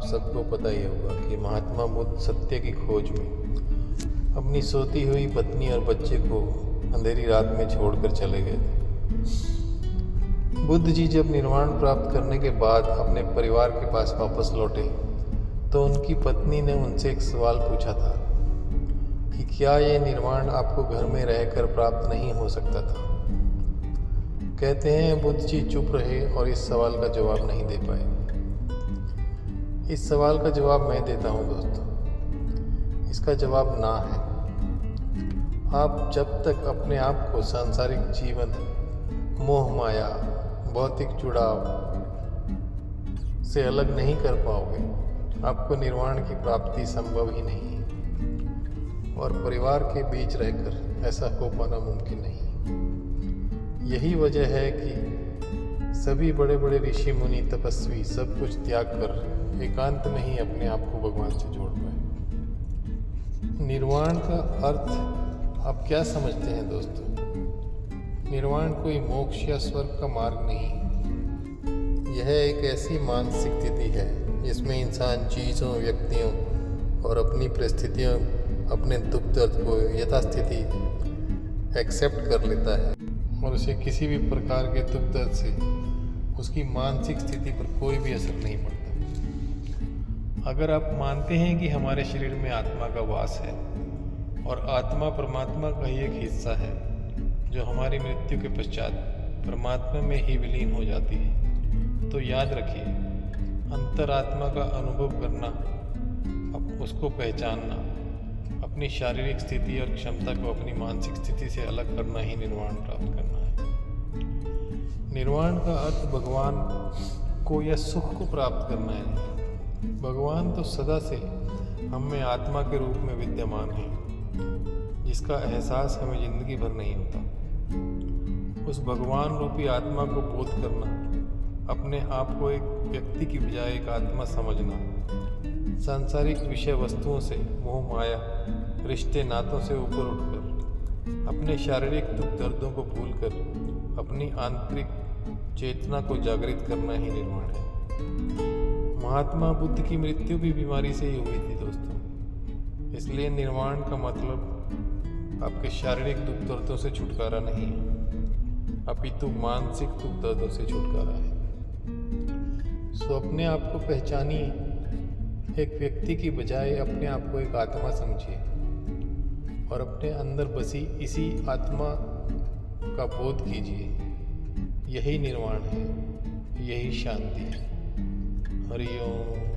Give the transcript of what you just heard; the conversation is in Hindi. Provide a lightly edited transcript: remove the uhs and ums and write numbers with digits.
सबको पता ही होगा कि महात्मा बुद्ध सत्य की खोज में अपनी सोती हुई पत्नी और बच्चे को अंधेरी रात में छोड़कर चले गए थे। बुद्ध जी जब निर्वाण प्राप्त करने के बाद अपने परिवार के पास वापस लौटे तो उनकी पत्नी ने उनसे एक सवाल पूछा था कि क्या ये निर्वाण आपको घर में रहकर प्राप्त नहीं हो सकता था। कहते हैं बुद्ध जी चुप रहे और इस सवाल का जवाब नहीं दे पाए। इस सवाल का जवाब मैं देता हूँ दोस्तों। इसका जवाब ना है। आप जब तक अपने आप को सांसारिक जीवन, मोह माया, भौतिक जुड़ाव से अलग नहीं कर पाओगे, आपको निर्वाण की प्राप्ति संभव ही नहीं है और परिवार के बीच रहकर ऐसा हो पाना मुमकिन नहीं। यही वजह है कि सभी बड़े बड़े ऋषि मुनि तपस्वी सब कुछ त्याग कर एकांत में ही अपने आप को भगवान से जोड़ पाए। निर्वाण का अर्थ आप क्या समझते हैं दोस्तों? निर्वाण कोई मोक्ष या स्वर्ग का मार्ग नहीं। यह एक ऐसी मानसिक स्थिति है जिसमें इंसान चीज़ों, व्यक्तियों और अपनी परिस्थितियों, अपने दुख दर्द को यथास्थिति एक्सेप्ट कर लेता है और उसे किसी भी प्रकार के दुख दर्द से उसकी मानसिक स्थिति पर कोई भी असर नहीं पड़ता। अगर आप मानते हैं कि हमारे शरीर में आत्मा का वास है और आत्मा परमात्मा का ही एक हिस्सा है जो हमारी मृत्यु के पश्चात परमात्मा में ही विलीन हो जाती है, तो याद रखिए, अंतरात्मा का अनुभव करना, उसको पहचानना, अपनी शारीरिक स्थिति और क्षमता को अपनी मानसिक स्थिति से अलग करना ही निर्वाण प्राप्त करना है। निर्वाण का अर्थ भगवान को या सुख को प्राप्त करना है। भगवान तो सदा से हम में आत्मा के रूप में विद्यमान है, जिसका एहसास हमें जिंदगी भर नहीं होता। उस भगवान रूपी आत्मा को बोध करना, अपने आप को एक व्यक्ति की बजाय एक आत्मा समझना, सांसारिक विषय वस्तुओं से, मोह माया, रिश्ते नातों से ऊपर उठकर अपने शारीरिक दुख दर्दों को भूलकर अपनी आंतरिक चेतना को जागृत करना ही निर्वाण है। महात्मा बुद्ध की मृत्यु भी बीमारी से ही हुई थी दोस्तों। इसलिए निर्वाण का मतलब आपके शारीरिक दुख दर्दों से छुटकारा नहीं है, अपितु मानसिक दुख दर्दों से छुटकारा है। सो अपने आप को पहचानिए, एक व्यक्ति की बजाय अपने आप को एक आत्मा समझिए और अपने अंदर बसी इसी आत्मा का बोध कीजिए। यही निर्वाण है, यही शांति है। हरि ओम।